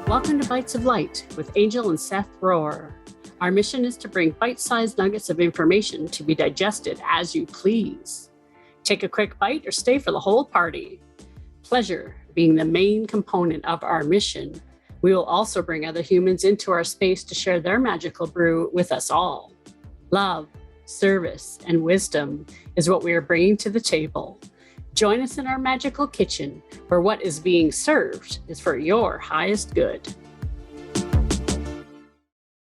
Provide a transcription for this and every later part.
Welcome to Bites of Light with Angel and Seth Rohr. Our mission is to bring bite-sized nuggets of information to be digested as you please. Take a quick bite or stay for the whole party. Pleasure being the main component of our mission, we will also bring other humans into our space to share their magical brew with us all. Love, service, and wisdom is what we are bringing to the table. Join us in our magical kitchen, where what is being served is for your highest good.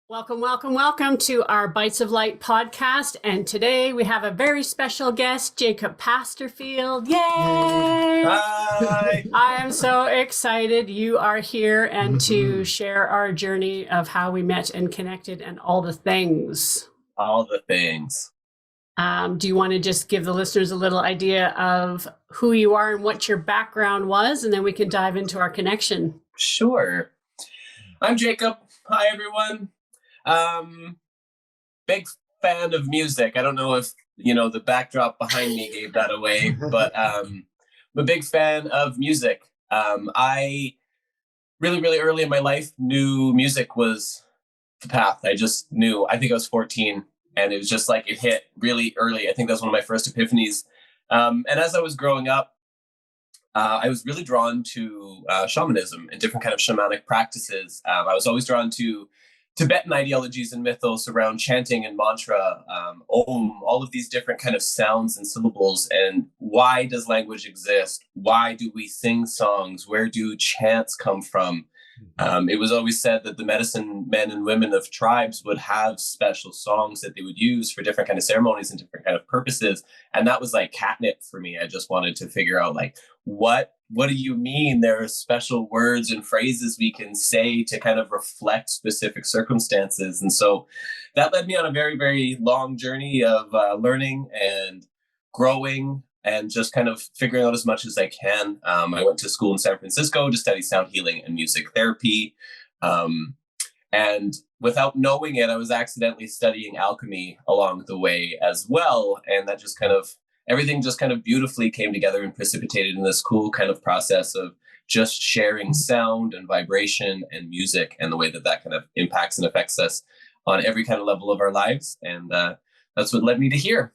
Welcome to our Bites of Light podcast. And today we have a very special guest, Jacob Pasterfield. Yay! Hi! I am so excited you are here and to share our journey of how we met and connected and all the things. All the things. Do you want to just give the listeners a little idea of who you are and what your background was, and then we can dive into our connection? Sure. I'm Jacob. Hi, everyone. Big fan of music. I don't know if, the backdrop behind me gave that away, but I'm a big fan of music. I really early in my life knew music was the path. I just knew. I think I was 14. And it was just like it hit really early. I think that was one of my first epiphanies. And as I was growing up, I was really drawn to shamanism and different kind of shamanic practices. I was always drawn to Tibetan ideologies and mythos around chanting and mantra, om, all of these different kind of sounds and syllables. And why does language exist? Why do we sing songs? Where do chants come from? It was always said that the medicine men and women of tribes would have special songs that they would use for different kind of ceremonies and different kind of purposes. And that was like catnip for me. I just wanted to figure out what do you mean? There are special words and phrases we can say to kind of reflect specific circumstances. And so that led me on a very long journey of learning and growing and just kind of figuring out as much as I can. I went to school in San Francisco to study sound healing and music therapy. And without knowing it, I was accidentally studying alchemy along the way as well. And that just everything just kind of beautifully came together and precipitated in this cool kind of process of just sharing sound and vibration and music and the way that kind of impacts and affects us on every kind of level of our lives. And that's what led me to here.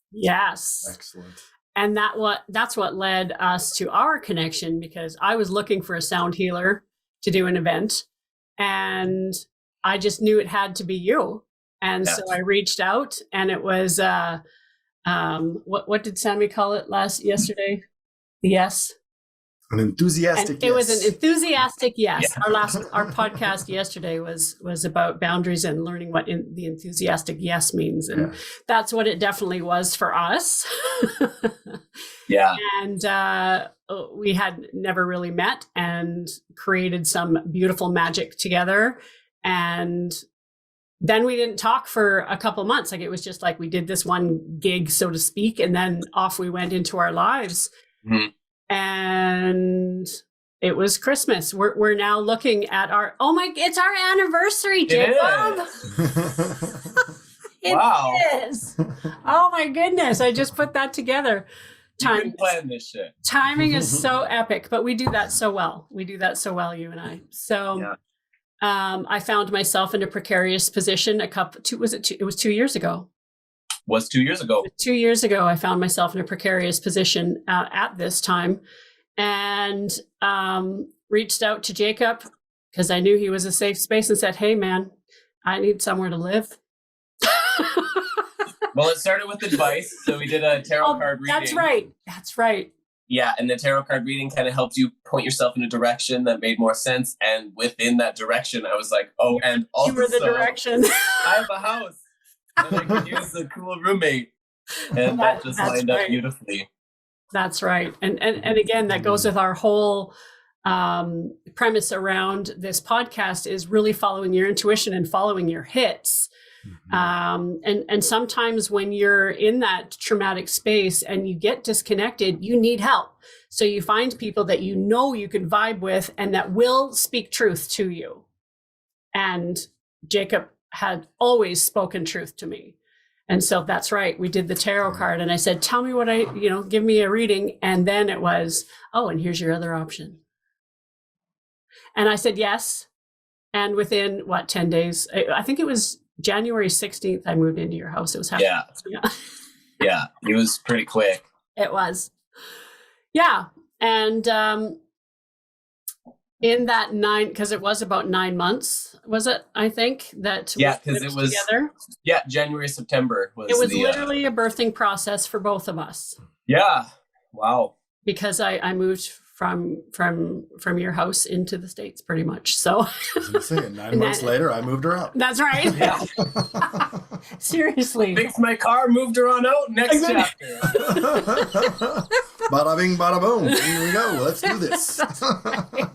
Yes. Excellent. And that's what led us to our connection, because I was looking for a sound healer to do an event, and I just knew it had to be you. And so I reached out, and it was what did Sammy call it yesterday? Yes. An enthusiastic yes. It was an enthusiastic yes. Yeah. Our podcast yesterday was about boundaries and learning what the enthusiastic yes means. And that's what it definitely was for us. Yeah. And we had never really met and created some beautiful magic together. And then we didn't talk for a couple of months. It was just like we did this one gig, so to speak, and then off we went into our lives. Mm-hmm. And it was Christmas. We're now looking at it's our anniversary, Jacob. Wow. It is. Oh my goodness. I just put that together. You didn't plan this shit. Timing is so epic, but we do that so well. You and I. So I found myself in a precarious position it was 2 years ago. Was 2 years ago. 2 years ago, I found myself in a precarious position at this time, and reached out to Jacob because I knew he was a safe space and said, "Hey, man, I need somewhere to live." Well, it started with advice. So we did a tarot card reading. That's right. Yeah, and the tarot card reading kind of helped you point yourself in a direction that made more sense. And within that direction, I was like, oh, and also, you were the direction. I have a house. And I could use a cool roommate. And that just lined up beautifully. That's right. And again, that goes with our whole premise around this podcast is really following your intuition and following your hits. Mm-hmm. And sometimes when you're in that traumatic space and you get disconnected, you need help. So you find people that you can vibe with and that will speak truth to you. And Jacob had always spoken truth to me. And so that's right. We did the tarot card and I said, tell me what give me a reading. And then it was, and here's your other option. And I said yes. And within 10 days, I think it was January 16th, I moved into your house. It was Yeah. It was pretty quick. It was. Yeah. And in that because it was about 9 months, was it? I think that because it was together. Yeah, January, September was. It was literally a birthing process for both of us. Yeah. Wow. Because I moved from your house into the States pretty much. So I was gonna say, 9 months later, I moved her out. That's right. Yeah. Seriously. Fixed my car, moved her on out. Next chapter. Bada bing, bada boom. Here we go. Let's do this. Right.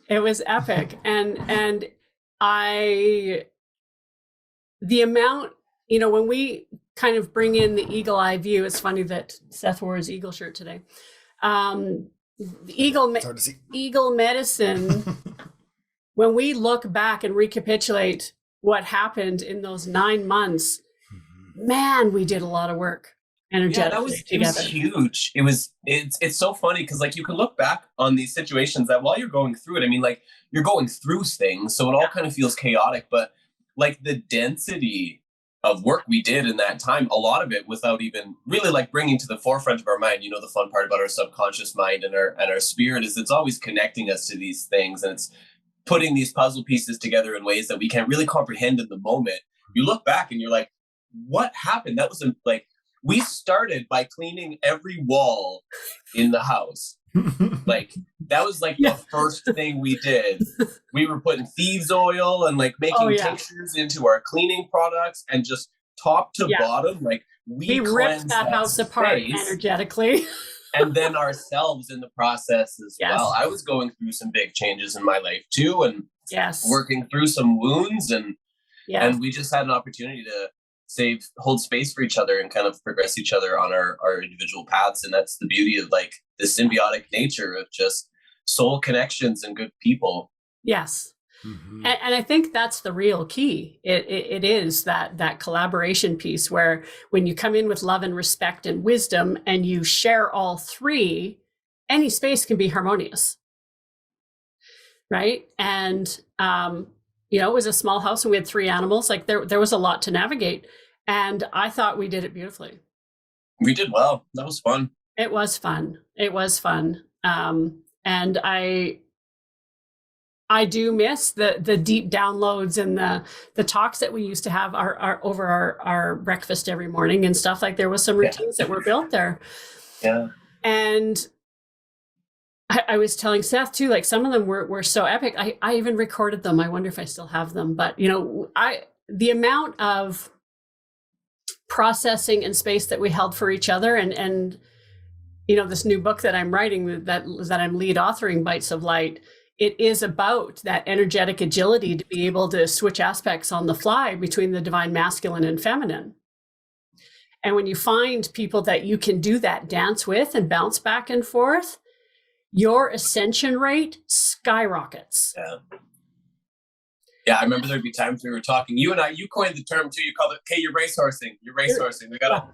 It was epic. And the amount, when we kind of bring in the eagle eye view, it's funny that Seth wore his eagle shirt today. The eagle medicine, when we look back and recapitulate what happened in those 9 months, man, we did a lot of work energetically together. It was huge. It's so funny because like you can look back on these situations that while you're going through it, I mean, like you're going through things, so it all kind of feels chaotic, but like the density of work we did in that time, a lot of it without even really like bringing to the forefront of our mind, the fun part about our subconscious mind and our spirit is it's always connecting us to these things, and it's putting these puzzle pieces together in ways that we can't really comprehend in the moment. You look back and you're like, what happened? That was like, we started by cleaning every wall in the house. Like that was like the first thing we did. We were putting thieves oil and like making tinctures into our cleaning products, and just top to bottom, like we ripped that house apart energetically. And then ourselves in the process as well. I was going through some big changes in my life too, and working through some wounds, and we just had an opportunity to hold space for each other and kind of progress each other on our individual paths. And that's the beauty of like the symbiotic nature of just soul connections and good people. Yes. Mm-hmm. And I think that's the real key. It is that collaboration piece where when you come in with love and respect and wisdom and you share all three, any space can be harmonious. Right. And, it was a small house and we had 3 animals. Like there was a lot to navigate, and I thought we did it beautifully. We did well. That was fun. It was fun. And I do miss the deep downloads and the talks that we used to have over our breakfast every morning and stuff. Like there was some routines that were built there. Yeah. And I was telling Seth too, like some of them were so epic. I even recorded them. I wonder if I still have them. But the amount of processing and space that we held for each other, and this new book that I'm writing that I'm lead authoring, Bites of Light, it is about that energetic agility to be able to switch aspects on the fly between the divine masculine and feminine. And when you find people that you can do that dance with and bounce back and forth, your ascension rate skyrockets. Yeah, I remember there'd be times we were talking. You and I, you coined the term too. You called it, "Hey, you're racehorsing. You're racehorsing. We gotta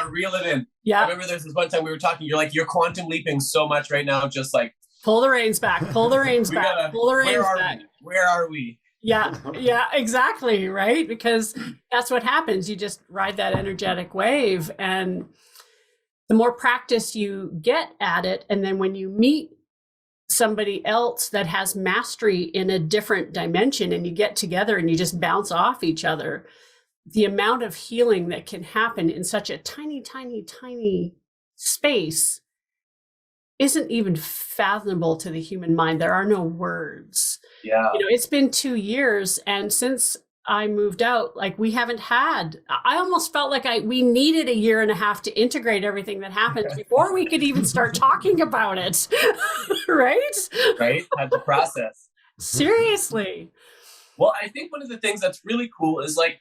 reel it in." Yeah. I remember there's this one time we were talking. You're like, "You're quantum leaping so much right now, just like pull the reins back. Pull the reins back. Pull the reins back. Where are we? Yeah, exactly, right? Because that's what happens. You just ride that energetic wave, and the more practice you get at it, and then when you meet somebody else that has mastery in a different dimension and you get together and you just bounce off each other, the amount of healing that can happen in such a tiny, tiny, tiny space isn't even fathomable to the human mind. There are no words. Yeah. It's been 2 years, and since I moved out, like I almost felt like we needed 1.5 years to integrate everything that happened before we could even start talking about it. Right? Right. Had to process. Seriously. Well, I think one of the things that's really cool is like,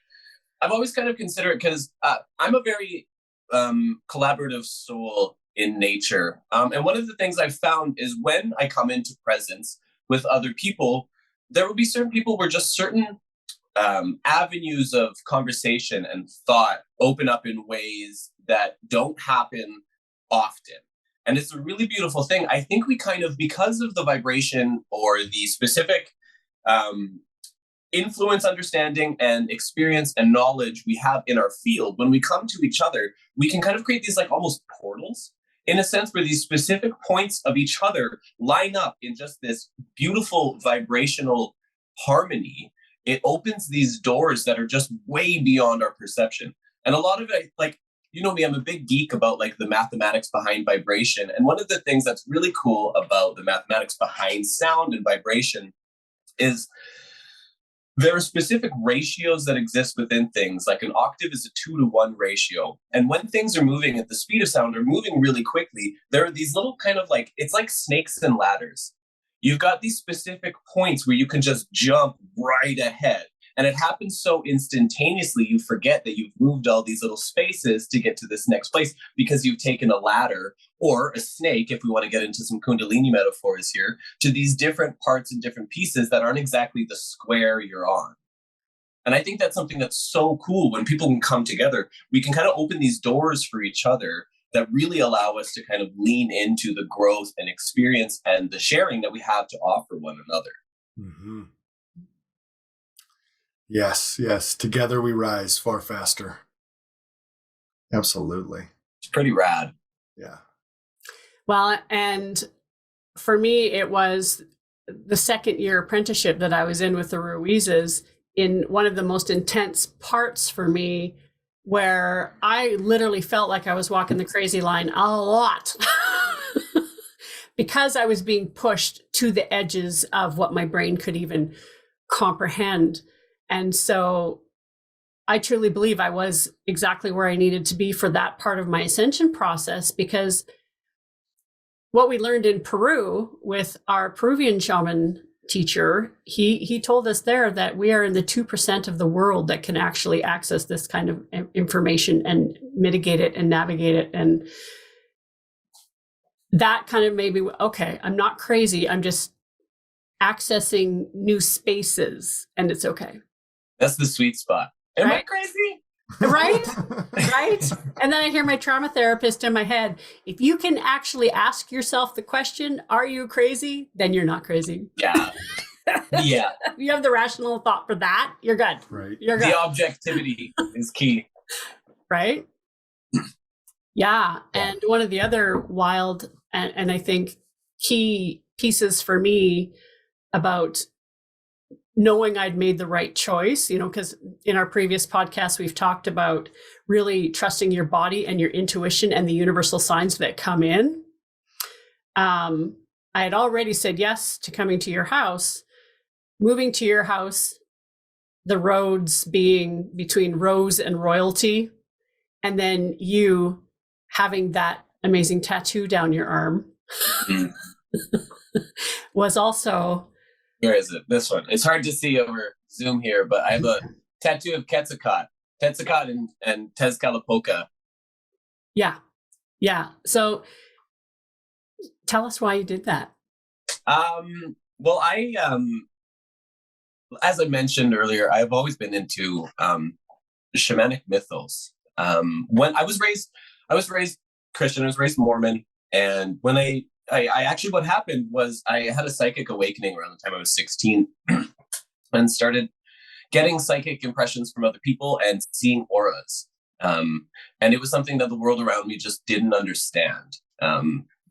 I've always kind of considered, because I'm a very collaborative soul in nature. And one of the things I've found is when I come into presence with other people, there will be certain people where just certain avenues of conversation and thought open up in ways that don't happen often. And it's a really beautiful thing. I think we kind of, because of the vibration or the specific influence, understanding, and experience and knowledge we have in our field, when we come to each other, we can kind of create these like almost portals in a sense, where these specific points of each other line up in just this beautiful vibrational harmony. It opens these doors that are just way beyond our perception. And a lot of it, like, you know me, I'm a big geek about like the mathematics behind vibration. And one of the things that's really cool about the mathematics behind sound and vibration is there are specific ratios that exist within things. Like an octave is a 2-to-1 ratio. And when things are moving at the speed of sound or moving really quickly, there are these little kind of like, it's like snakes and ladders. You've got these specific points where you can just jump right ahead. And it happens so instantaneously, you forget that you've moved all these little spaces to get to this next place because you've taken a ladder or a snake, if we want to get into some Kundalini metaphors here, to these different parts and different pieces that aren't exactly the square you're on. And I think that's something that's so cool. When people can come together, we can kind of open these doors for each other that really allow us to kind of lean into the growth and experience and the sharing that we have to offer one another. Mm-hmm. Yes, yes. Together we rise far faster. Absolutely. It's pretty rad. Yeah. Well, and for me, it was the second year apprenticeship that I was in with the Ruizes, in one of the most intense parts for me, where I literally felt like I was walking the crazy line a lot because I was being pushed to the edges of what my brain could even comprehend. And so I truly believe I was exactly where I needed to be for that part of my ascension process, because what we learned in Peru with our Peruvian shaman teacher, he told us there that we are in the 2% of the world that can actually access this kind of information and mitigate it and navigate it. And that kind of made me, okay, I'm not crazy. I'm just accessing new spaces, and it's okay. That's the sweet spot. Am I crazy? Right? Right? And then I hear my trauma therapist in my head, if you can actually ask yourself the question, are you crazy? Then you're not crazy. Yeah. Yeah. You have the rational thought for that, you're good. Right. You're good. The objectivity is key. Right? Yeah. And one of the other wild and I think key pieces for me about knowing I'd made the right choice, you know, because in our previous podcast, we've talked about really trusting your body and your intuition and the universal signs that come in. I had already said yes to coming to your house, moving to your house, the roads being between Rose and Royalty, and then you having that amazing tattoo down your arm was also... Where is it? This one. It's hard to see over Zoom here, but I have a tattoo of Quetzalcoatl and Tezcatlipoca. Yeah. Yeah. So tell us why you did that. Well, as I mentioned earlier, I've always been into shamanic mythos. When I was raised Christian, I was raised Mormon, and when I actually, what happened was I had a psychic awakening around the time I was 16 and started getting psychic impressions from other people and seeing auras. And it was something that the world around me just didn't understand.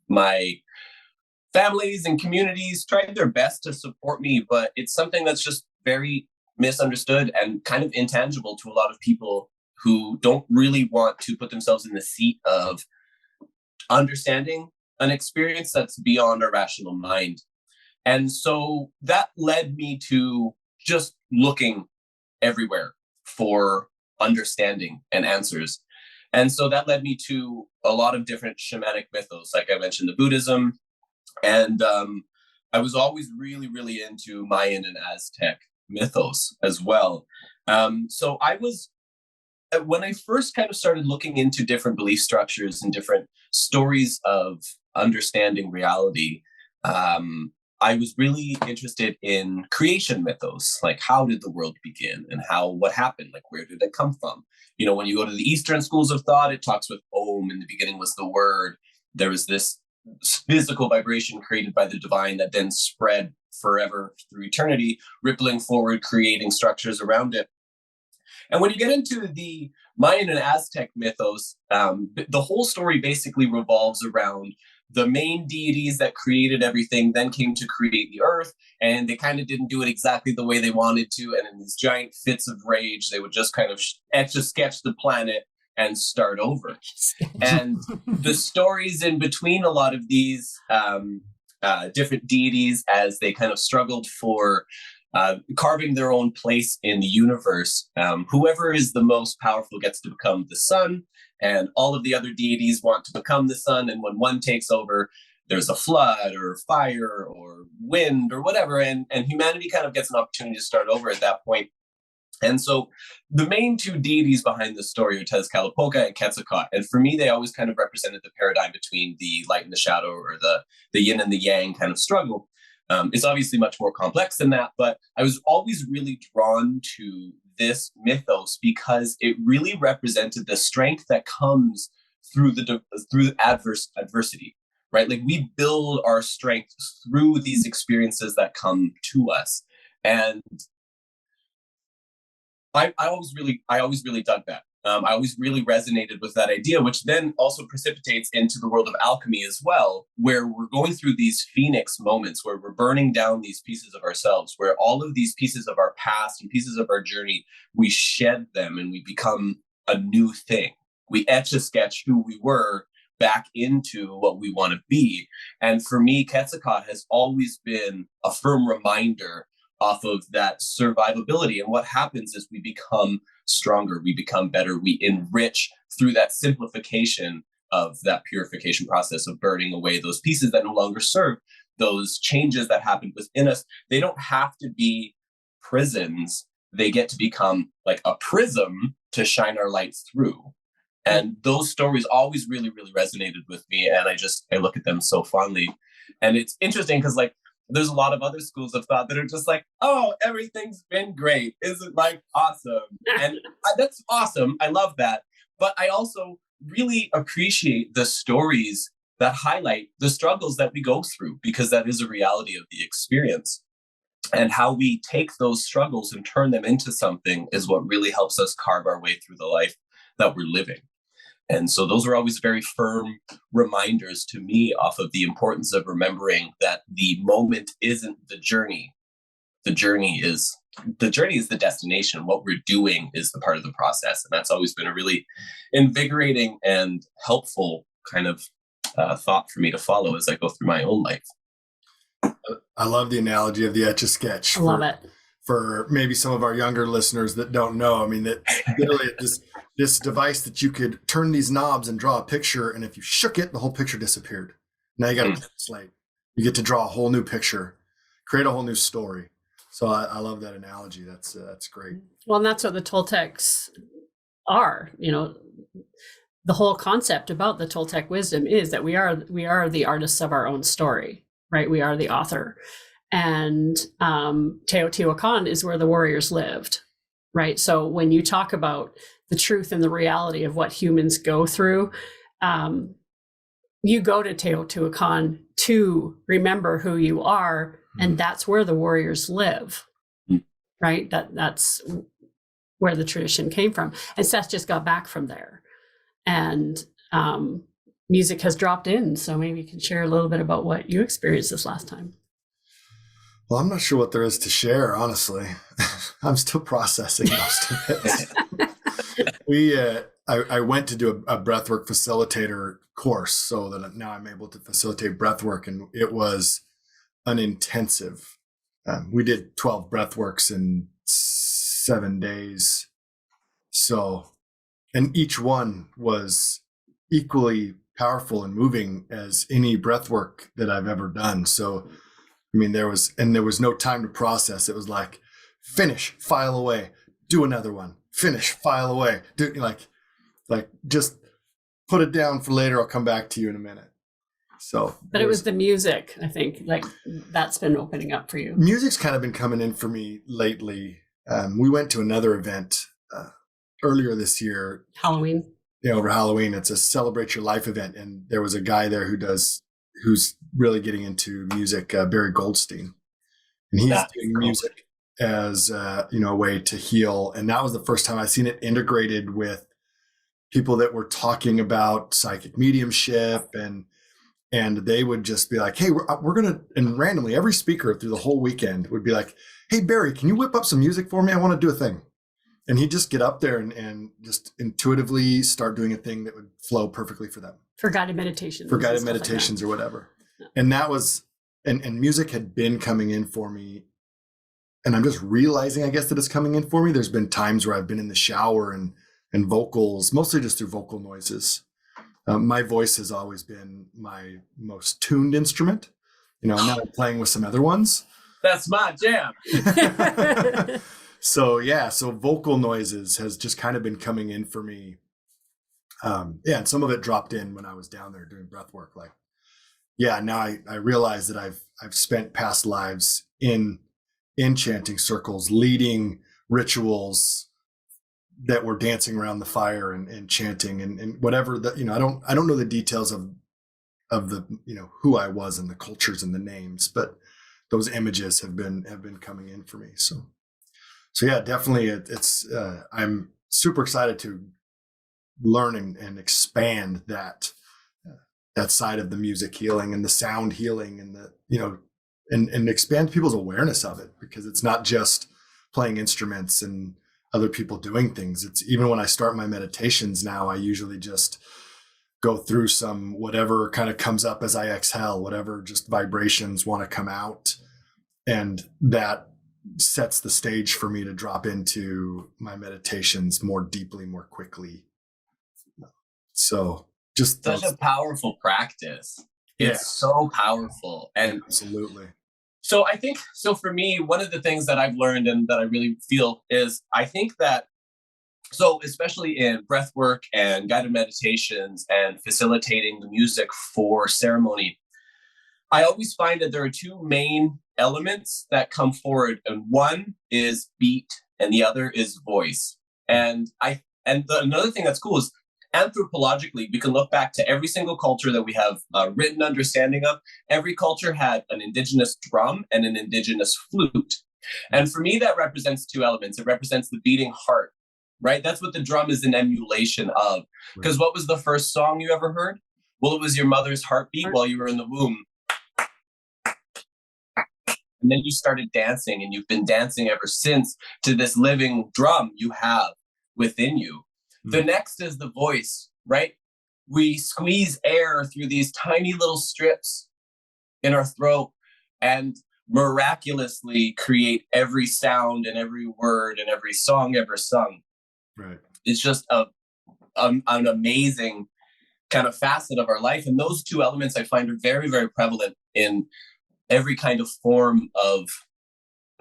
My families and communities tried their best to support me, but it's something that's just very misunderstood and kind of intangible to a lot of people who don't really want to put themselves in the seat of understanding an experience that's beyond our rational mind. And so that led me to just looking everywhere for understanding and answers. And so that led me to a lot of different shamanic mythos, like I mentioned, the Buddhism. And I was always really, really into Mayan and Aztec mythos as well. So I was, when I first kind of started looking into different belief structures and different stories of understanding reality, I was really interested in creation mythos, like how did the world begin and what happened, like where did it come from? You know, when you go to the Eastern schools of thought, it talks with Om, in the beginning was the word. There was this physical vibration created by the divine that then spread forever through eternity, rippling forward, creating structures around it. And when you get into the Mayan and Aztec mythos, the whole story basically revolves around the main deities that created everything, then came to create the earth, and they kind of didn't do it exactly the way they wanted to. And in these giant fits of rage, they would just kind of etch a sketch the planet and start over. And the stories in between a lot of these different deities as they kind of struggled for carving their own place in the universe. Whoever is the most powerful gets to become the sun, and all of the other deities want to become the sun. And when one takes over, there's a flood or fire or wind or whatever. And humanity kind of gets an opportunity to start over at that point. And so the main two deities behind this story are Tezcatlipoca and Quetzalcoatl. And for me, they always kind of represented the paradigm between the light and the shadow, or the yin and the yang kind of struggle. It's obviously much more complex than that, but I was always really drawn to this mythos because it really represented the strength that comes through adversity, right? Like, we build our strength through these experiences that come to us. And I always really dug that. I always really resonated with that idea, which then also precipitates into the world of alchemy as well, where we're going through these phoenix moments where we're burning down these pieces of ourselves, where all of these pieces of our past and pieces of our journey, we shed them and we become a new thing. We etch a sketch who we were back into what we want to be. And for me, Quetzalcoatl has always been a firm reminder off of that survivability. And what happens is we become stronger, we become better, we enrich through that simplification of that purification process of burning away those pieces that no longer serve. Those changes that happen within us, they don't have to be prisons. They get to become like a prism to shine our lights through. And those stories always really, really resonated with me. And I look at them so fondly. And it's interesting because, like, there's a lot of other schools of thought that are just like, oh, everything's been great. Isn't like awesome? And that's awesome. I love that. But I also really appreciate the stories that highlight the struggles that we go through, because that is a reality of the experience. And how we take those struggles and turn them into something is what really helps us carve our way through the life that we're living. And so those are always very firm reminders to me off of the importance of remembering that the moment isn't the journey. The journey is the destination. What we're doing is the part of the process. And that's always been a really invigorating and helpful kind of thought for me to follow as I go through my own life. I love the analogy of the Etch-a-Sketch. I love it. For maybe some of our younger listeners that don't know, I mean, that literally this device that you could turn these knobs and draw a picture, and if you shook it, the whole picture disappeared. Now you got a blank slate. You get to draw a whole new picture, create a whole new story. So I love that analogy. That's great. Well, and that's what the Toltecs are. You know, the whole concept about the Toltec wisdom is that we are the artists of our own story, right? We are the author. And Teotihuacan is where the warriors lived, right? So when you talk about the truth and the reality of what humans go through, you go to Teotihuacan to remember who you are, and that's where the warriors live, right? That's where the tradition came from. And Seth just got back from there, and music has dropped in. So maybe you can share a little bit about what you experienced this last time. Well, I'm not sure what there is to share, honestly. I'm still processing most of it. I went to do a breathwork facilitator course so that now I'm able to facilitate breathwork, and it was an intensive. We did 12 breathworks in 7 days. So, and each one was equally powerful and moving as any breathwork that I've ever done. So, I mean, there was no time to process. It was like, finish, file away, do another one, finish, file away, do like just put it down for later. I'll come back to you in a minute. So, but it was the music, I think, like that's been opening up for you. Music's kind of been coming in for me lately. We went to another event earlier this year. Halloween. Over Halloween, it's a Celebrate Your Life event, and there was a guy there who's really getting into music, Barry Goldstein, and he's doing music as a way to heal. And that was the first time I seen it integrated with people that were talking about psychic mediumship, and they would just be like, hey, we're gonna, and randomly every speaker through the whole weekend would be like, hey Barry, can you whip up some music for me? I want to do a thing. And he'd just get up there and just intuitively start doing a thing that would flow perfectly for them. For guided meditations. For guided meditations or whatever. Yeah. And that was, and music had been coming in for me. And I'm just realizing, I guess, that it's coming in for me. There's been times where I've been in the shower and vocals, mostly just through vocal noises. My voice has always been my most tuned instrument. Now I'm playing with some other ones. That's my jam. So vocal noises has just kind of been coming in for me. And some of it dropped in when I was down there doing breath work. Now I realize that I've spent past lives in chanting circles, leading rituals that were dancing around the fire and chanting and whatever that, I don't know the details of the, who I was and the cultures and the names, but those images have been coming in for me. So yeah, definitely it's I'm super excited to learn and expand that side of the music healing and the sound healing and the, and expand people's awareness of it, because it's not just playing instruments and other people doing things. It's even when I start my meditations now, I usually just go through some whatever kind of comes up as I exhale, whatever just vibrations want to come out. And that sets the stage for me to drop into my meditations more deeply, more quickly. So just such a powerful practice. It's so powerful. And absolutely. So I think, for me, one of the things that I've learned and that I really feel is I think that, so especially in breath work and guided meditations and facilitating the music for ceremony, I always find that there are two main elements that come forward, and one is beat and the other is voice. And another thing that's cool is anthropologically, we can look back to every single culture that we have written understanding of. Every culture had an indigenous drum and an indigenous flute. And for me, that represents two elements. It represents the beating heart, right? That's what the drum is an emulation of. Because what was the first song you ever heard? Well, it was your mother's heartbeat while you were in the womb. And then you started dancing, and you've been dancing ever since to this living drum you have within you. The next is the voice, right? We squeeze air through these tiny little strips in our throat and miraculously create every sound and every word and every song ever sung. Right. It's just an amazing kind of facet of our life. And those two elements I find are very, very prevalent in every kind of form of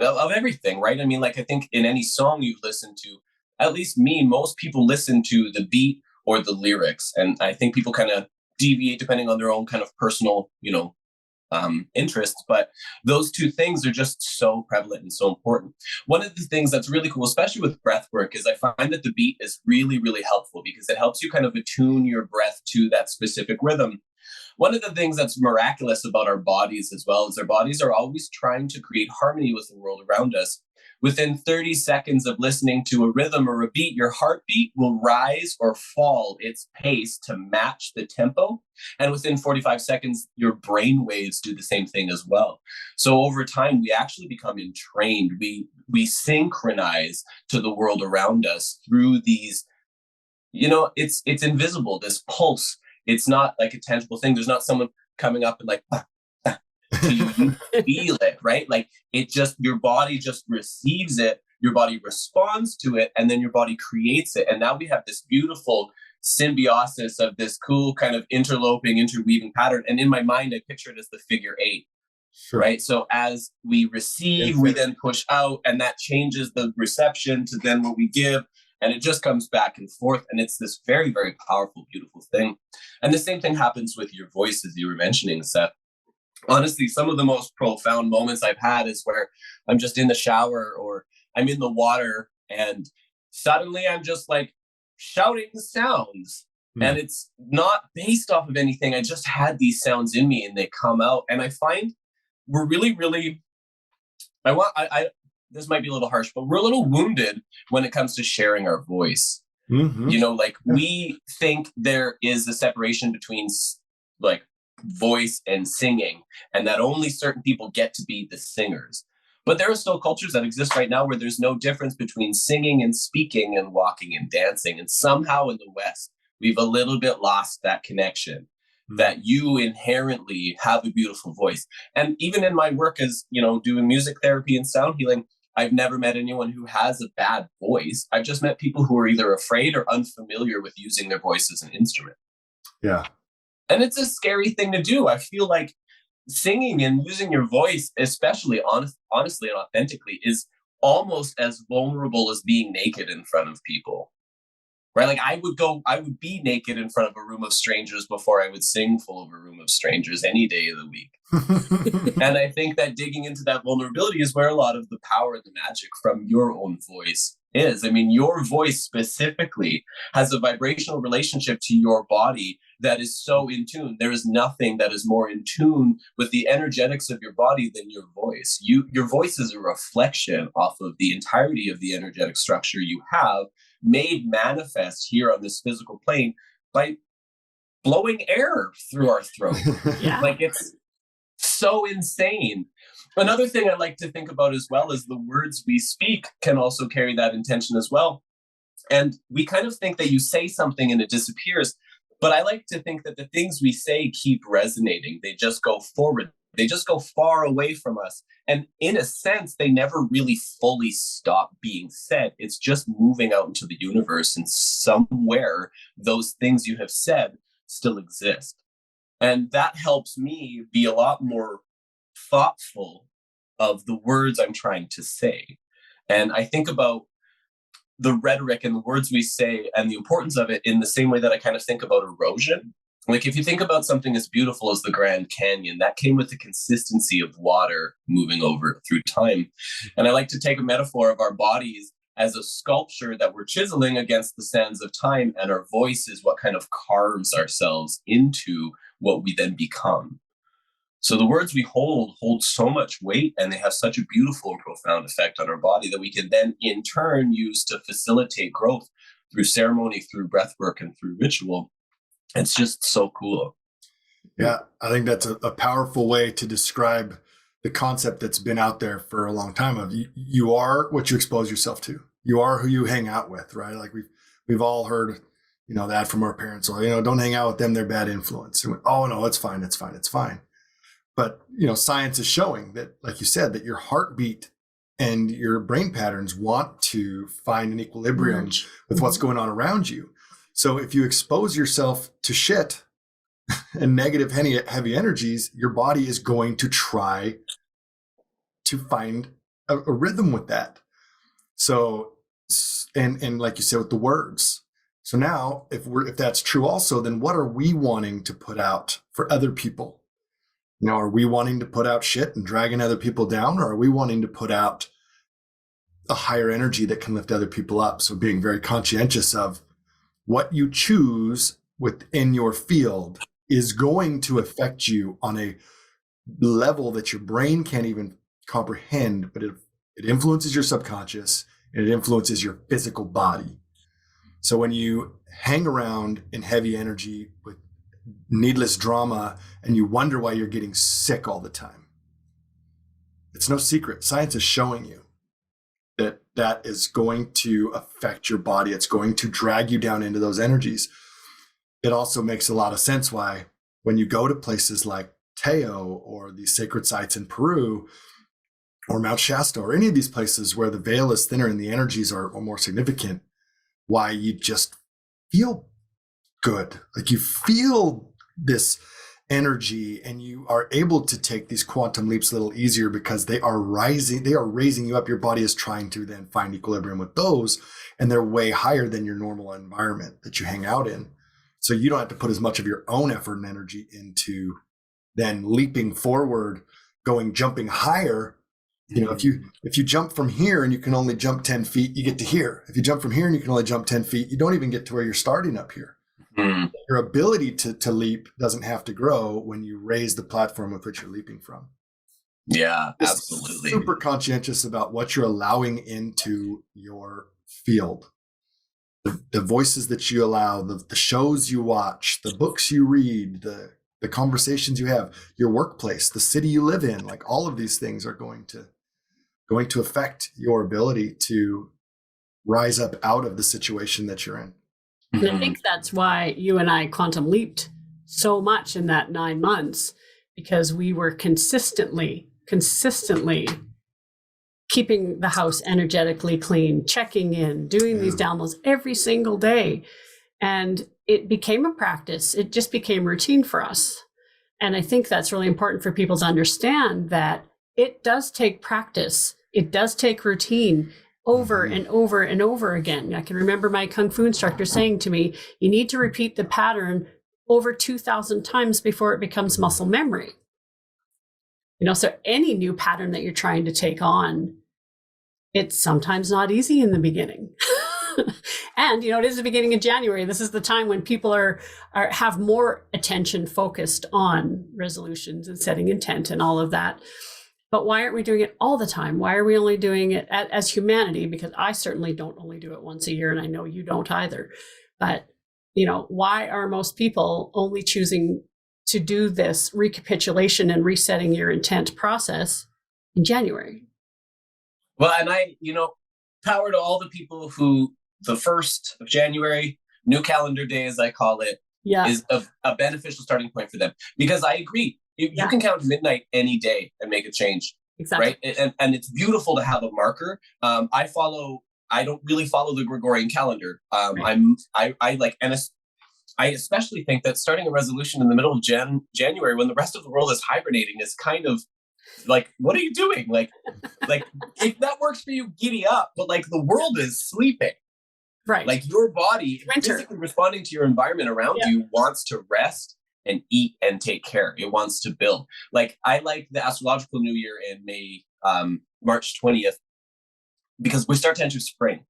everything, right? I mean, I think in any song you've listened to, at least me, most people listen to the beat or the lyrics. And I think people kind of deviate depending on their own kind of personal, interests. But those two things are just so prevalent and so important. One of the things that's really cool, especially with breath work, is I find that the beat is really, really helpful because it helps you kind of attune your breath to that specific rhythm. One of the things that's miraculous about our bodies as well is our bodies are always trying to create harmony with the world around us. Within 30 seconds of listening to a rhythm or a beat, your heartbeat will rise or fall its pace to match the tempo. And within 45 seconds, your brain waves do the same thing as well. So over time, we actually become entrained. We synchronize to the world around us through these, it's invisible, this pulse. It's not like a tangible thing. There's not someone coming up and you feel it, right? Your body just receives it, your body responds to it, and then your body creates it. And now we have this beautiful symbiosis of this cool kind of interweaving pattern. And in my mind, I picture it as the figure 8, right? So as we receive, we then push out, and that changes the reception to then what we give. And it just comes back and forth. And it's this very, very powerful, beautiful thing. And the same thing happens with your voice, as you were mentioning, Seth. Honestly, some of the most profound moments I've had is where I'm just in the shower or I'm in the water and suddenly I'm just shouting sounds And it's not based off of anything. I just had these sounds in me and they come out. And I find we're really, really, this might be a little harsh, but we're a little wounded when it comes to sharing our voice. You know, like we think there is a separation between like voice and singing, and that only certain people get to be the singers. But there are still cultures that exist right now where there's no difference between singing and speaking and walking and dancing. And somehow in the West, we've a little bit lost that connection, that you inherently have a beautiful voice. And even in my work as, you know, doing music therapy and sound healing, I've never met anyone who has a bad voice. I've just met people who are either afraid or unfamiliar with using their voice as an instrument. Yeah. And it's a scary thing to do. I feel like singing and using your voice, especially honestly and authentically, is almost as vulnerable as being naked in front of people. Right? Like I would be naked in front of a room of strangers before I would sing full of a room of strangers any day of the week. And I think that digging into that vulnerability is where a lot of the power and the magic from your own voice is. I mean, your voice specifically has a vibrational relationship to your body that is so in tune. There is nothing that is more in tune with the energetics of your body than your voice. Your voice is a reflection off of the entirety of the energetic structure you have, made manifest here on this physical plane by blowing air through our throat. Like it's so insane. Another thing I like to think about as well is the words we speak can also carry that intention as well. And we kind of think that you say something and it disappears, but I like to think that the things we say keep resonating. They just go forward. They just go far away from us. And in a sense, they never really fully stop being said. It's just moving out into the universe, and somewhere those things you have said still exist. And that helps me be a lot more thoughtful of the words I'm trying to say. And I think about the rhetoric and the words we say and the importance of it in the same way that I kind of think about erosion. Like if you think about something as beautiful as the Grand Canyon, that came with the consistency of water moving over it through time. And I like to take a metaphor of our bodies as a sculpture that we're chiseling against the sands of time, and our voice is what kind of carves ourselves into what we then become. So the words we hold so much weight, and they have such a beautiful and profound effect on our body that we can then in turn use to facilitate growth through ceremony, through breath work, and through ritual. It's just so cool. Yeah, I think that's a powerful way to describe the concept that's been out there for a long time of you are what you expose yourself to. You are who you hang out with, right? Like we've all heard, you know, that from our parents, or, you know, don't hang out with them, they're bad influence. And oh no, it's fine. But, you know, science is showing that, like you said, that your heartbeat and your brain patterns want to find an equilibrium with what's going on around you. So if you expose yourself to shit and negative, heavy energies, your body is going to try to find a rhythm with that. So, and like you said, with the words. So now if that's true also, then what are we wanting to put out for other people? You know, are we wanting to put out shit and dragging other people down, or are we wanting to put out a higher energy that can lift other people up? So being very conscientious of what you choose within your field is going to affect you on a level that your brain can't even comprehend, but it influences your subconscious and it influences your physical body. So when you hang around in heavy energy with needless drama and you wonder why you're getting sick all the time, it's no secret. Science is showing you that is going to affect your body. It's going to drag you down into those energies. It also makes a lot of sense why when you go to places like Teo or these sacred sites in Peru or Mount Shasta or any of these places where the veil is thinner and the energies are more significant, why you just feel good. Like you feel this energy and you are able to take these quantum leaps a little easier because they are raising you up. Your body is trying to then find equilibrium with those, and they're way higher than your normal environment that you hang out in. So you don't have to put as much of your own effort and energy into then leaping forward, jumping higher. You know, if you jump from here and you can only jump 10 feet, you get to here. If you jump from here and you can only jump 10 feet, you don't even get to where you're starting up here. Mm. Your ability to leap doesn't have to grow when you raise the platform with which you're leaping from. Yeah, Just absolutely. super conscientious about what you're allowing into your field. The voices that you allow, the shows you watch, the books you read, the conversations you have, your workplace, the city you live in, like all of these things are going to affect your ability to rise up out of the situation that you're in. And I think that's why you and I quantum leaped so much in that 9 months, because we were consistently keeping the house energetically clean, checking in, doing these downloads every single day. And it became a practice. It just became routine for us. And I think that's really important for people to understand that it does take practice. It does take routine over and over and over again. I can remember my Kung Fu instructor saying to me, you need to repeat the pattern over 2,000 times before it becomes muscle memory. So any new pattern that you're trying to take on, it's sometimes not easy in the beginning. And, it is the beginning of January. This is the time when people have more attention focused on resolutions and setting intent and all of that. But why aren't we doing it all the time? Why are we only doing it as humanity? Because I certainly don't only do it once a year, and I know you don't either. But, why are most people only choosing to do this recapitulation and resetting your intent process in January? Well, and power to all the people who the 1st of January, new calendar day, as I call it, is a beneficial starting point for them. Because I agree, you can count midnight any day and make a change. Exactly. Right. And it's beautiful to have a marker. I don't really follow the Gregorian calendar. I especially think that starting a resolution in the middle of January when the rest of the world is hibernating is kind of like, what are you doing? Like if that works for you, giddy up. But like the world is sleeping. Right. Like your body physically responding to your environment around you wants to rest and eat and take care. It wants to build. Like I like the astrological new year in March 20th, because we start to enter spring.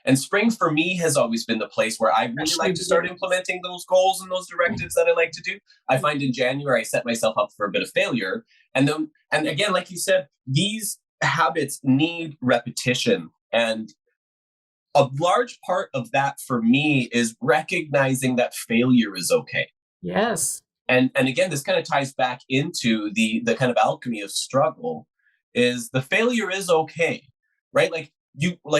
And spring for me has always been the place where I really like to start implementing those goals and those directives that I like to do. I find in January, I set myself up for a bit of failure. And again, like you said, these habits need repetition. And a large part of that for me is recognizing that failure is okay. Yes. And again, this kind of ties back into the kind of alchemy of struggle, is the failure is okay, right? Like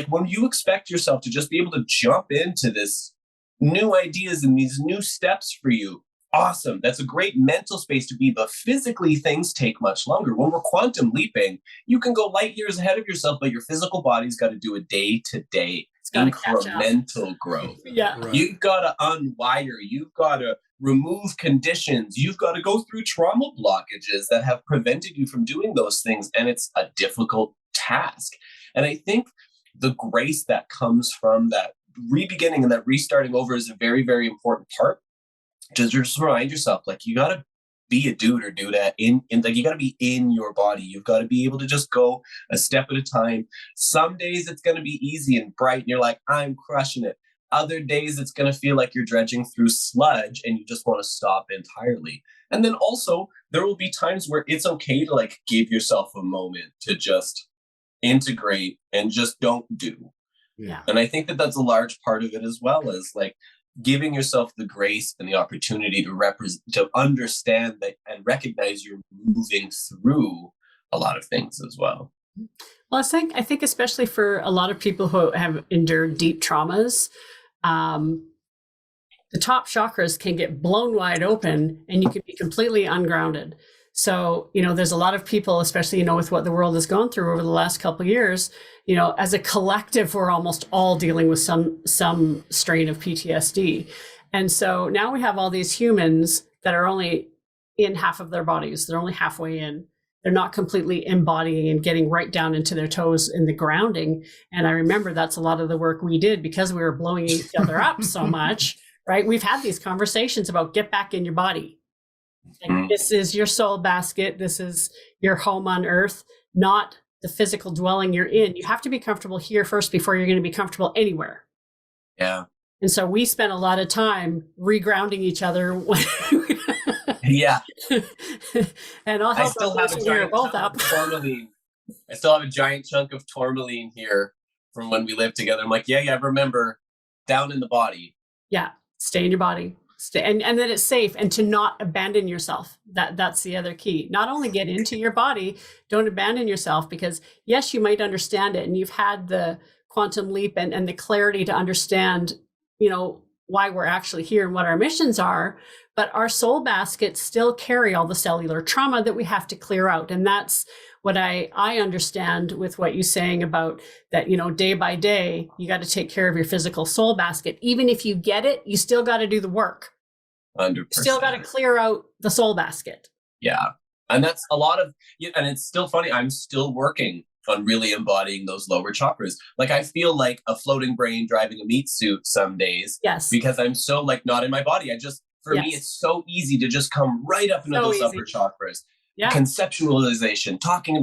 when you expect yourself to just be able to jump into this new ideas and these new steps for you, awesome. That's a great mental space to be, but physically things take much longer. When we're quantum leaping, you can go light years ahead of yourself, but your physical body's got to do a day-to-day incremental growth. Yeah. Right. You've got to unwire. You've got to remove conditions. You've got to go through trauma blockages that have prevented you from doing those things. And it's a difficult task. And I think the grace that comes from that re-beginning and that restarting over is a very, very important part. Just remind yourself, like, you got to be a dude or dudette like, you got to be in your body. You've got to be able to just go a step at a time. Some days it's going to be easy and bright and you're like, I'm crushing it. Other days it's going to feel like you're dredging through sludge and you just want to stop entirely. And then also there will be times where it's okay to like give yourself a moment to just integrate and just don't do. Yeah. And I think that that's a large part of it as well, as like giving yourself the grace and the opportunity to understand that and recognize you're moving through a lot of things as well. Well, I think especially for a lot of people who have endured deep traumas, the top chakras can get blown wide open and you can be completely ungrounded. So, there's a lot of people, especially, with what the world has gone through over the last couple of years, as a collective, we're almost all dealing with some strain of PTSD. And so now we have all these humans that are only in half of their bodies. They're only halfway in. They're not completely embodying and getting right down into their toes in the grounding. And I remember that's a lot of the work we did because we were blowing each other up so much, right? We've had these conversations about get back in your body. Like, this is your soul basket. This is your home on earth, not the physical dwelling you're in. You have to be comfortable here first before you're going to be comfortable anywhere. Yeah. And so we spent a lot of time regrounding each other. Yeah. And I'll I help still have a giant both chunk up. of tourmaline. I still have a giant chunk of tourmaline here from when we lived together. I'm like, yeah, remember, down in the body. Yeah, stay in your body. Stay, and that it's safe, and to not abandon yourself. That's the other key. Not only get into your body, don't abandon yourself, because yes, you might understand it, and you've had the quantum leap and the clarity to understand, why we're actually here and what our missions are. But our soul baskets still carry all the cellular trauma that we have to clear out. And that's what I understand with what you're saying about that, day by day, you got to take care of your physical soul basket. Even if you get it, you still got to do the work. 100%. Still got to clear out the soul basket. Yeah. And that's a lot of, and it's still funny. I'm still working on really embodying those lower chakras. Like I feel like a floating brain driving a meat suit some days. Yes. Because I'm so not in my body. For me, it's so easy to just come right up into those upper chakras. Yeah. Conceptualization, talking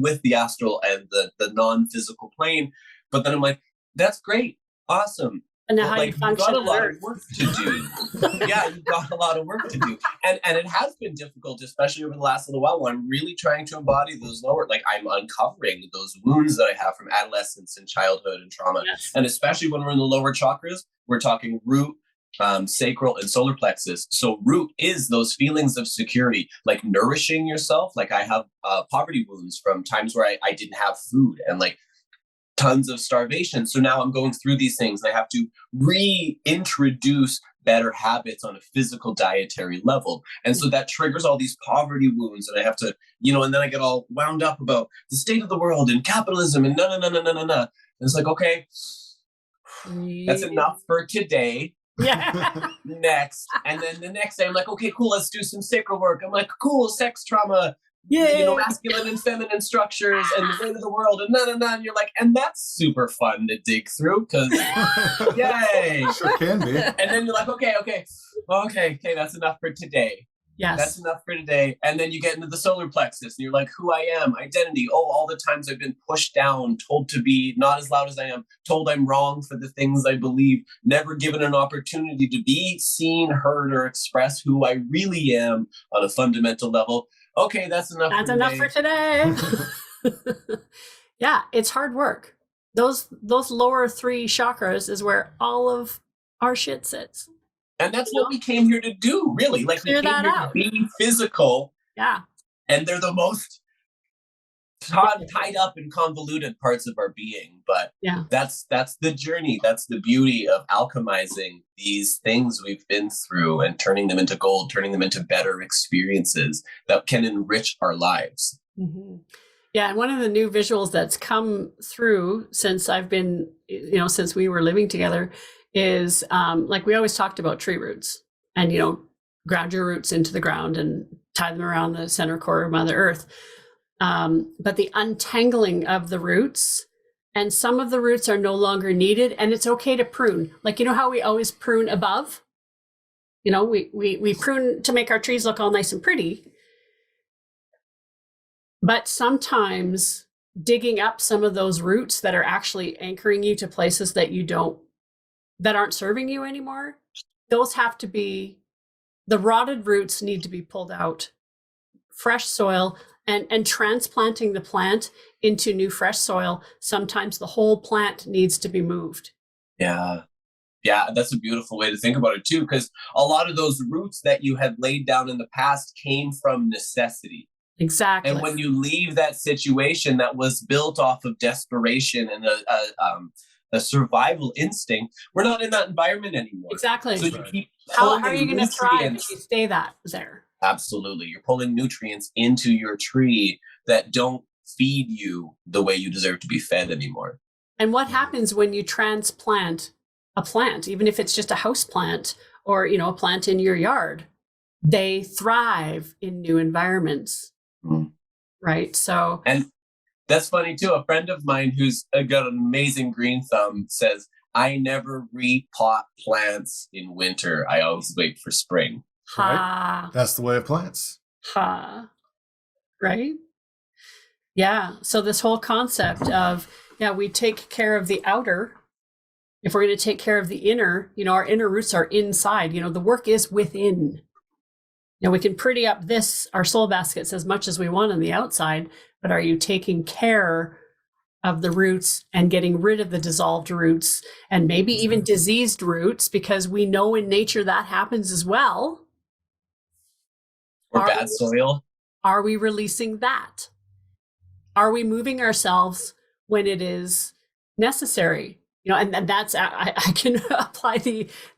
with the astral and the non-physical plane. But then I'm like, that's great. Awesome. And now how you function. You've got a lot of work to do. Yeah, you've got a lot of work to do. And it has been difficult, especially over the last little while, when I'm really trying to embody those lower, I'm uncovering those wounds that I have from adolescence and childhood and trauma. Yes. And especially when we're in the lower chakras, we're talking root, sacral, and solar plexus. So root is those feelings of security, like nourishing yourself. Like I have poverty wounds from times where I didn't have food and tons of starvation. So now I'm going through these things and I have to reintroduce better habits on a physical dietary level. And so that triggers all these poverty wounds, and I have to, and then I get all wound up about the state of the world and capitalism and no. And it's like, okay, that's enough for today. Yeah. Next. And then the next day I'm like, okay, cool, let's do some sacral work. I'm like, cool, sex trauma, masculine and feminine structures and the weight of the world and and you're like, and that's super fun to dig through because yay. Sure can be. And then you're like, okay, that's enough for today. Yes. That's enough for today. And then you get into the solar plexus and you're like, who I am, identity. Oh, all the times I've been pushed down, told to be not as loud as I am, told I'm wrong for the things I believe, never given an opportunity to be seen, heard, or express who I really am on a fundamental level. Okay, that's enough. That's enough for today. Yeah, it's hard work. Those lower three chakras is where all of our shit sits. And that's what we came here to do, really. We came here to be physical. Yeah. And they're the most tied up and convoluted parts of our being. But that's the journey. That's the beauty of alchemizing these things we've been through and turning them into gold, turning them into better experiences that can enrich our lives. Mm-hmm. Yeah. And one of the new visuals that's come through since I've been, since we were living together is we always talked about tree roots and, ground your roots into the ground and tie them around the center core of Mother Earth. But the untangling of the roots, and some of the roots are no longer needed, and it's okay to prune. How we always prune above? We prune to make our trees look all nice and pretty. But sometimes digging up some of those roots that are actually anchoring you to places that aren't serving you anymore, those have to be, the rotted roots need to be pulled out, fresh soil, and transplanting the plant into new fresh soil. Sometimes the whole plant needs to be moved. Yeah. Yeah, that's a beautiful way to think about it too, because a lot of those roots that you had laid down in the past came from necessity. Exactly. And when you leave that situation that was built off of desperation and a survival instinct, we're not in that environment anymore. Exactly. So you keep how are you going to thrive if you stay there? Absolutely. You're pulling nutrients into your tree that don't feed you the way you deserve to be fed anymore. And what happens when you transplant a plant, even if it's just a house plant or, a plant in your yard? They thrive in new environments. Mm. Right. So, and that's funny too. A friend of mine who's got an amazing green thumb says, I never repot plants in winter. I always wait for spring. Right? That's the way of plants. Right? Yeah. So this whole concept of, we take care of the outer If we're going to take care of the inner, our inner roots are inside, the work is within. We can pretty up our soul baskets as much as we want on the outside, but are you taking care of the roots and getting rid of the dissolved roots and maybe even diseased roots? Because we know in nature that happens as well. Or bad soil. Are we releasing that? Are we moving ourselves when it is necessary? And that's, I can apply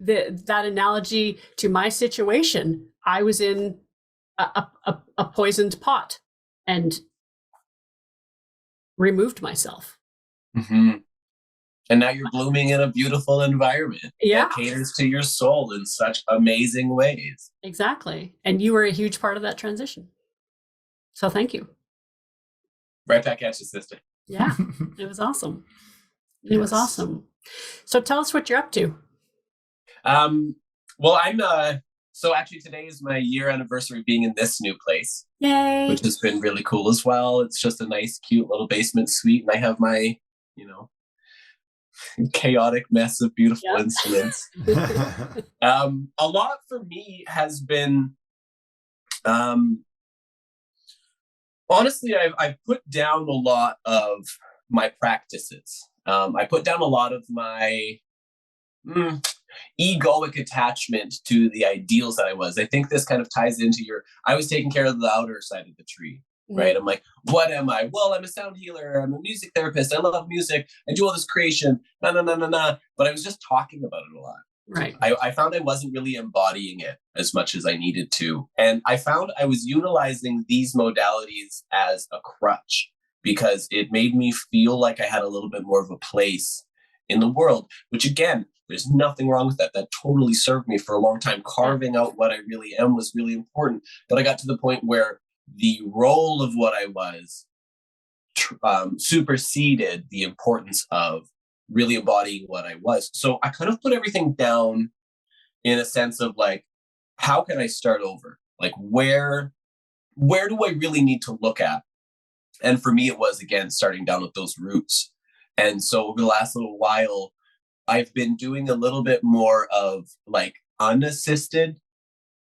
that analogy to my situation. I was in a poisoned pot and removed myself. Mm-hmm. And now you're blooming in a beautiful environment that caters to your soul in such amazing ways. Exactly. And you were a huge part of that transition. So thank you. Right back at you, sister. Yeah, it was awesome. It was awesome. So tell us what you're up to. Well, I'm so actually today is my year anniversary being in this new place. Yay! Which has been really cool as well. It's just a nice, cute little basement suite, and I have my, chaotic mess of beautiful instruments. A lot for me has been, honestly, I've put down a lot of my practices. I put down a lot of my egoic attachment to the ideals that I was. I think this kind of ties into I was taking care of the outer side of the tree, right? I'm like, what am I? Well, I'm a sound healer. I'm a music therapist. I love music. I do all this creation. But I was just talking about it a lot. Right. I found I wasn't really embodying it as much as I needed to. And I found I was utilizing these modalities as a crutch because it made me feel like I had a little bit more of a place in the world, which again, there's nothing wrong with that. That totally served me for a long time. Carving out what I really am was really important. But I got to the point where the role of what I was superseded the importance of really embodying what I was. So I kind of put everything down in a sense of like, how can I start over? Like, where do I really need to look at? And for me, it was, again, starting down with those roots. And so over the last little while, I've been doing a little bit more of like unassisted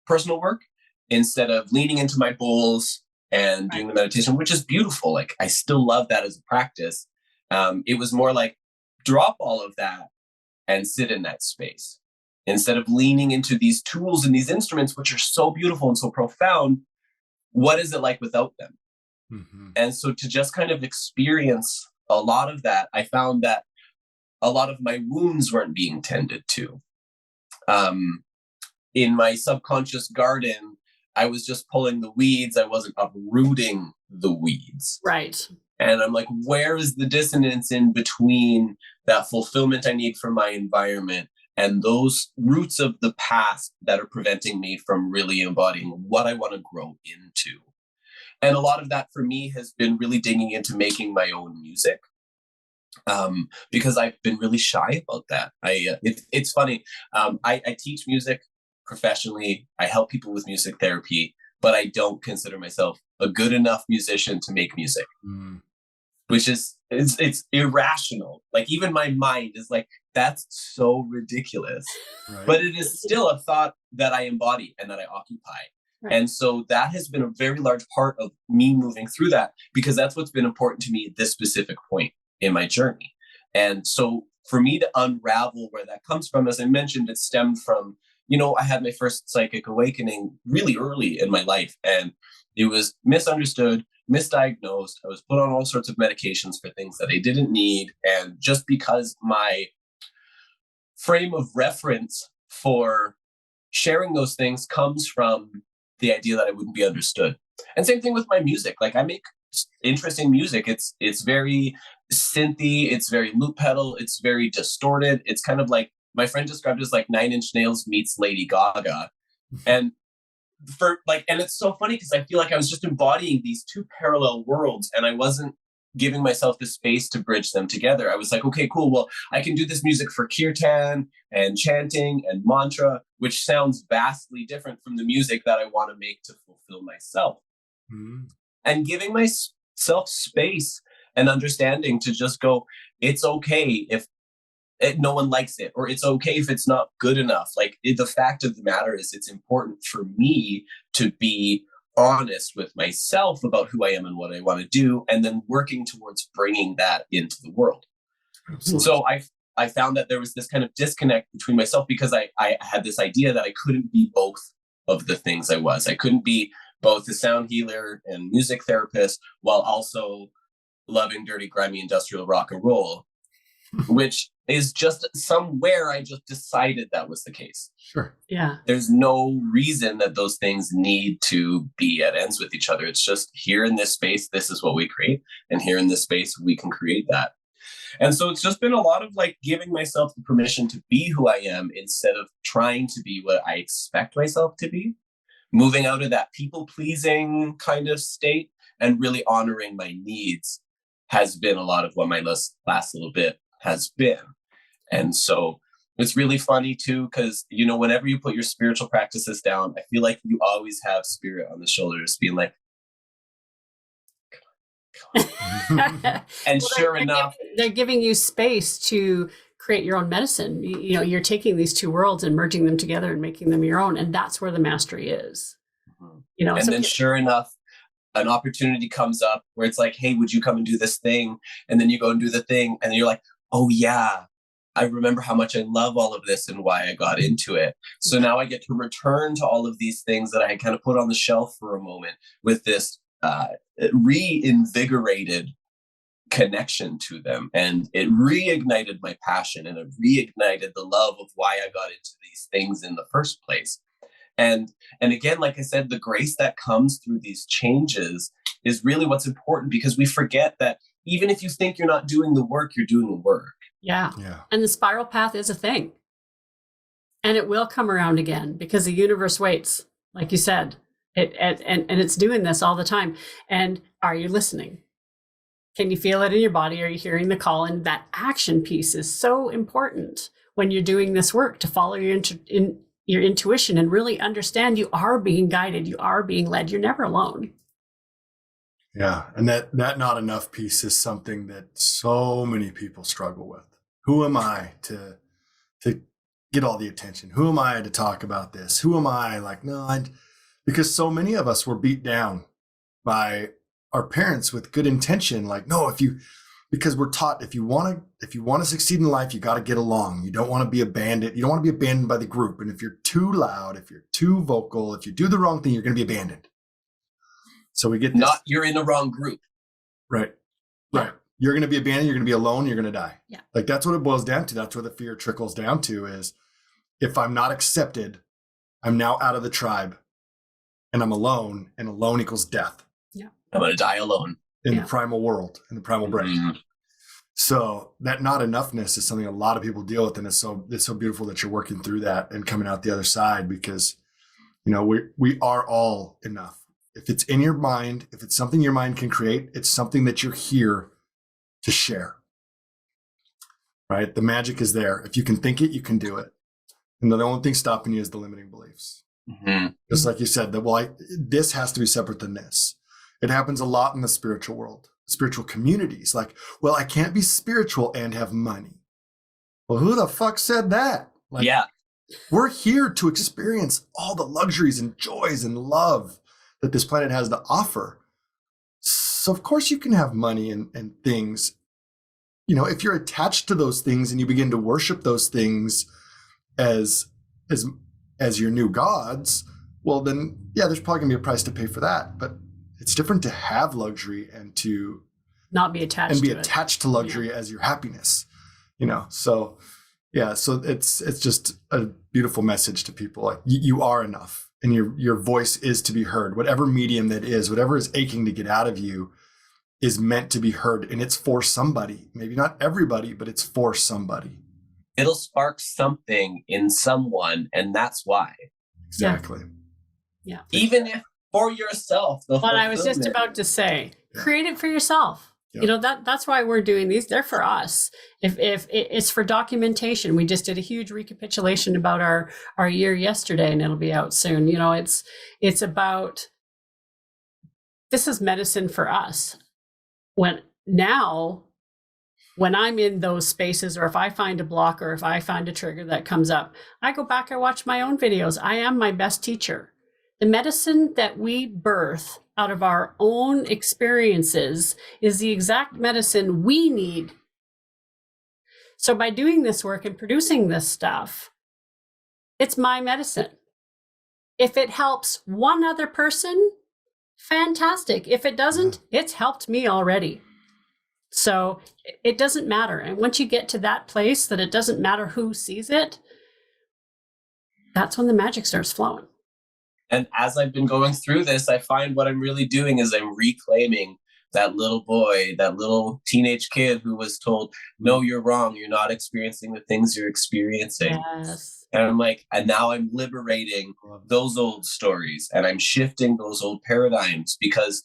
personal work instead of leaning into my bowls and doing the meditation, which is beautiful. Like, I still love that as a practice. It was more like drop all of that and sit in that space instead of leaning into these tools and these instruments, which are so beautiful and so profound. What is it like without them? Mm-hmm. And so to just kind of experience a lot of that, I found that a lot of my wounds weren't being tended to. In my subconscious garden, I was just pulling the weeds. I wasn't uprooting the weeds. Right. And I'm like, where is the dissonance in between that fulfillment I need from my environment and those roots of the past that are preventing me from really embodying what I want to grow into? And a lot of that for me has been really digging into making my own music. Because I've been really shy about that. It's funny. I teach music professionally. I help people with music therapy, but I don't consider myself a good enough musician to make music, which is it's irrational. Like, even my mind is like, that's so ridiculous. Right. But it is still a thought that I embody and that I occupy. Right. And so that has been a very large part of me moving through that, because that's what's been important to me at this specific point in my journey. And so for me to unravel where that comes from, as I mentioned, it stemmed from, I had my first psychic awakening really early in my life, and it was misunderstood, misdiagnosed. I was put on all sorts of medications for things that I didn't need. And just because my frame of reference for sharing those things comes from the idea that I wouldn't be understood. And same thing with my music. Like, I make interesting music. It's very synthy. It's very loop pedal. It's very distorted. It's kind of like, my friend described it as like 9 Inch Nails meets Lady Gaga. And and it's so funny because I feel like I was just embodying these two parallel worlds, and I wasn't giving myself the space to bridge them together. I was like, okay, cool. Well, I can do this music for kirtan and chanting and mantra, which sounds vastly different from the music that I want to make to fulfill myself. Mm-hmm. And giving myself space and understanding to just go, it's okay if no one likes it, or it's okay if it's not good enough. Like the fact of the matter is, it's important for me to be honest with myself about who I am and what I want to do, and then working towards bringing that into the world. Absolutely. So I found that there was this kind of disconnect between myself, because I had this idea that I couldn't be both of the things I was. I couldn't be both a sound healer and music therapist while also loving dirty, grimy, industrial rock and roll, which is just somewhere I just decided that was the case. Sure. Yeah. There's no reason that those things need to be at ends with each other. It's just, here in this space, this is what we create. And here in this space, we can create that. And so it's just been a lot of like giving myself the permission to be who I am instead of trying to be what I expect myself to be. Moving out of that people-pleasing kind of state and really honoring my needs has been a lot of what my last little bit has been. And so it's really funny too, because, you know, whenever you put your spiritual practices down, I feel like you always have spirit on the shoulders being like, come on. And well, sure enough, they're giving you space to create your own medicine. You know, you're taking these two worlds and merging them together and making them your own. And that's where the mastery is. You know, and then sure enough, an opportunity comes up where it's like, hey, would you come and do this thing? And then you go and do the thing. And then you're like, oh yeah, I remember how much I love all of this and why I got into it. So now I get to return to all of these things that I had kind of put on the shelf for a moment with this reinvigorated connection to them. And it reignited my passion, and it reignited the love of why I got into these things in the first place. And again, like I said, the grace that comes through these changes is really what's important, because we forget that even if you think you're not doing the work, you're doing the work. Yeah. And the spiral path is a thing. And it will come around again, because the universe waits, like you said. And it's doing this all the time. And are you listening? Can you feel it in your body? Are you hearing the call? And that action piece is so important when you're doing this work, to follow your intuition and really understand you are being guided, you are being led, you're never alone. Yeah. And that not enough piece is something that so many people struggle with. Who am I to get all the attention? Who am I to talk about this? Who am I? Like, no, because so many of us were beat down by our parents with good intention. Like, no, because we're taught, if you want to succeed in life, you got to get along. You don't want to be abandoned. You don't want to be abandoned by the group. And if you're too loud, if you're too vocal, if you do the wrong thing, you're going to be abandoned. So we get this. Not you're in the wrong group. Right. Right. You're going to be abandoned. You're going to be alone. You're going to die. Yeah. Like, that's what it boils down to. That's where the fear trickles down to, is if I'm not accepted, I'm now out of the tribe and I'm alone, and alone equals death. Yeah. I'm going to die alone. In the primal world, in the primal brain. Mm-hmm. So that not enoughness is something a lot of people deal with. And it's so beautiful that you're working through that and coming out the other side, because, you know, we are all enough. If it's in your mind, if it's something your mind can create, it's something that you're here to share, right? The magic is there. If you can think it, you can do it. And the only thing stopping you is the limiting beliefs. Mm-hmm. Just like you said, that, this has to be separate than this. It happens a lot in the spiritual world, spiritual communities. Like, well, I can't be spiritual and have money. Well, who the fuck said that? Like, yeah. We're here to experience all the luxuries and joys and love that this planet has to offer. So of course you can have money and things. You know, if you're attached to those things and you begin to worship those things as your new gods, well then, yeah, there's probably gonna be a price to pay for that. But it's different to have luxury and to not be attached and be attached to luxury as your happiness, you know? So yeah, so it's just a beautiful message to people. Like, you are enough, and your voice is to be heard. Whatever medium that is, whatever is aching to get out of you is meant to be heard, and it's for somebody. Maybe not everybody, but it's for somebody. It'll spark something in someone, and that's why. Exactly. Yeah. Even if for yourself. What I was just about to say, create it for yourself. Yeah. You know, that's why we're doing these. They're for us. If it's for documentation, we just did a huge recapitulation about our year yesterday, and it'll be out soon. You know, it's about, this is medicine for us. When now when I'm in those spaces, or if I find a block, or if I find a trigger that comes up, I go back, I watch my own videos. I am my best teacher. The medicine that we birth out of our own experiences is the exact medicine we need. So by doing this work and producing this stuff, it's my medicine. If it helps one other person, fantastic. If it doesn't, it's helped me already. So it doesn't matter. And once you get to that place that it doesn't matter who sees it, that's when the magic starts flowing. And as I've been going through this, I find what I'm really doing is I'm reclaiming that little boy, that little teenage kid who was told, no, you're wrong. You're not experiencing the things you're experiencing. Yes. And I'm like, and now I'm liberating those old stories and I'm shifting those old paradigms because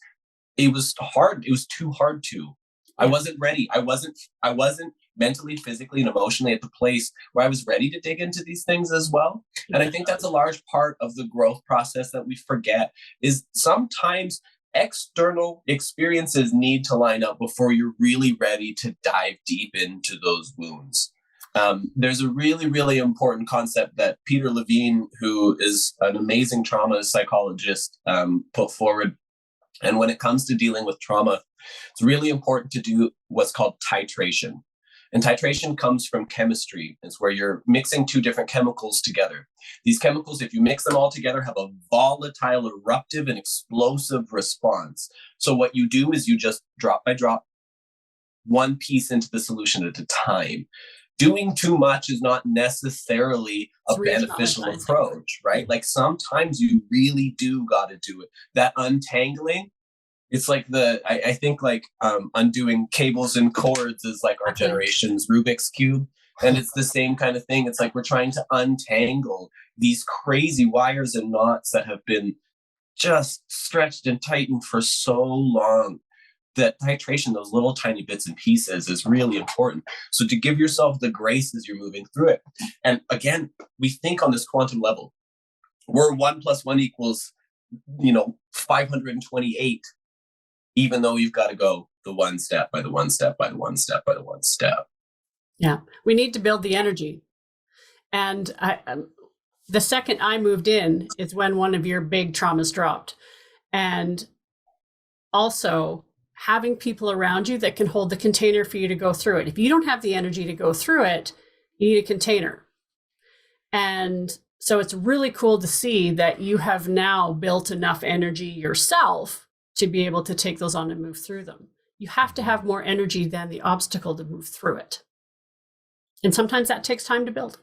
it was hard. It was too hard to. I wasn't ready. I wasn't mentally, physically, and emotionally at the place where I was ready to dig into these things as well. And I think that's a large part of the growth process that we forget is sometimes external experiences need to line up before you're really ready to dive deep into those wounds. There's a really, really important concept that Peter Levine, who is an amazing trauma psychologist, put forward. And when it comes to dealing with trauma, it's really important to do what's called titration. And titration comes from chemistry. It's where you're mixing two different chemicals together. These chemicals, if you mix them all together, have a volatile, eruptive, and explosive response. So what you do is you just drop by drop, one piece into the solution at a time. Doing too much is not necessarily a beneficial approach, right? Like sometimes you really do got to do it. That untangling, it's like I think like undoing cables and cords is like our generation's Rubik's Cube. And it's the same kind of thing. It's like we're trying to untangle these crazy wires and knots that have been just stretched and tightened for so long. That titration, those little tiny bits and pieces is really important. So to give yourself the grace as you're moving through it. And again, we think on this quantum level, we're 1 + 1 = 528, even though you've got to go the one step by the one step by the one step by the one step. Yeah, we need to build the energy. And the second I moved in is when one of your big traumas dropped. And also having people around you that can hold the container for you to go through it. If you don't have the energy to go through it, you need a container. And so it's really cool to see that you have now built enough energy yourself to be able to take those on and move through them. You have to have more energy than the obstacle to move through it. And sometimes that takes time to build.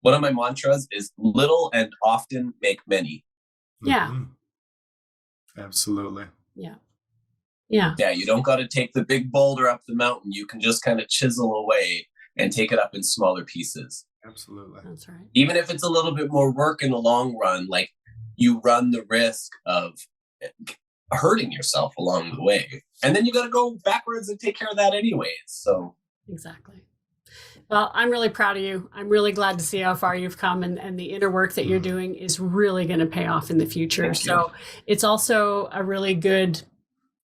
One of my mantras is little and often make many. Yeah. Mm-hmm. Absolutely. Yeah. Yeah. Yeah, you don't got to take the big boulder up the mountain. You can just kind of chisel away and take it up in smaller pieces. Absolutely. That's right. Even if it's a little bit more work in the long run, like you run the risk of hurting yourself along the way. And then you got to go backwards and take care of that anyways. So exactly. Well, I'm really proud of you. I'm really glad to see how far you've come, and the inner work that you're doing is really going to pay off in the future. So it's also a really good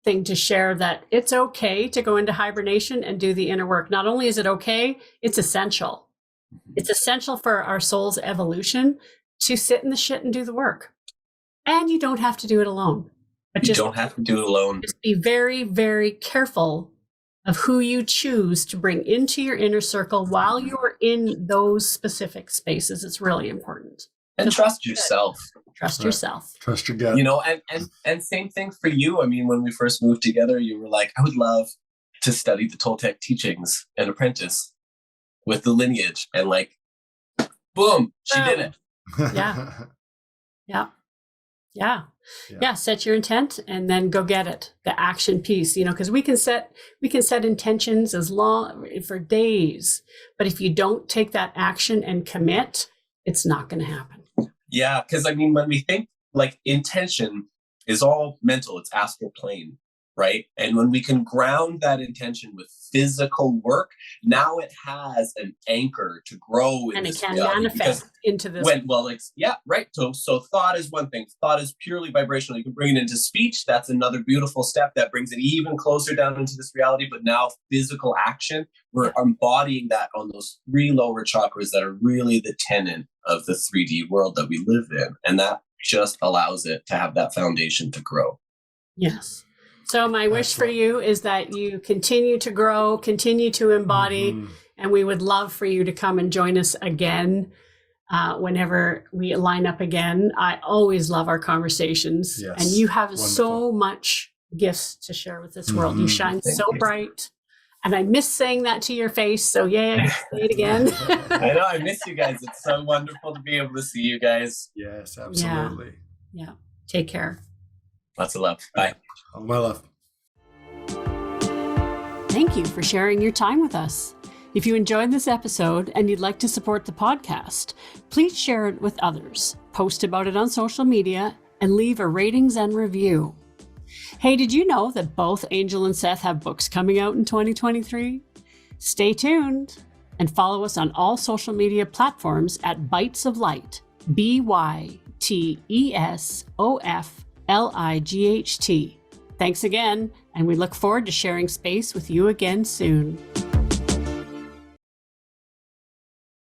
thing to share that it's okay to go into hibernation and do the inner work. Not only is it okay, it's essential. It's essential for our soul's evolution to sit in the shit and do the work. And you don't have to do it alone. But you don't have to do it alone. Just be very, very careful of who you choose to bring into your inner circle while you're in those specific spaces. It's really important. And trust yourself. Trust yourself. Trust your gut. You know, and same thing for you. I mean, when we first moved together, you were like, I would love to study the Toltec teachings and apprentice with the lineage. And like, boom, she did it. Yeah. Yeah. Yeah. Yeah. Set your intent and then go get it. The action piece, because we can set intentions as long for days, but if you don't take that action and commit, it's not going to happen. Yeah. Cause I mean, when we think like intention is all mental, it's astral plane. right? And when we can ground that intention with physical work, now it has an anchor to grow in And it this can reality. manifest into this. Right. So thought is one thing. Thought is purely vibrational. You can bring it into speech. That's another beautiful step that brings it even closer down into this reality. But now physical action, we're embodying that on those 3 lower chakras that are really the tenet of the 3D world that we live in. And that just allows it to have that foundation to grow. Yes. So my wish for you is that you continue to grow, continue to embody, and we would love for you to come and join us again whenever we line up again. I always love our conversations, and you have so much gifts to share with this world. You shine so bright, and I miss saying that to your face. So yeah, I get to say it again. I know, I miss you guys. It's so wonderful to be able to see you guys. Yes, absolutely. Yeah. Take care. Lots of love. Bye. All my love. Thank you for sharing your time with us. If you enjoyed this episode and you'd like to support the podcast, please share it with others, post about it on social media, and leave a ratings and review. Hey, did you know that both Angel and Seth have books coming out in 2023? Stay tuned and follow us on all social media platforms at Bites of Light, BYTESOFLIGHT. Thanks again, and we look forward to sharing space with you again soon.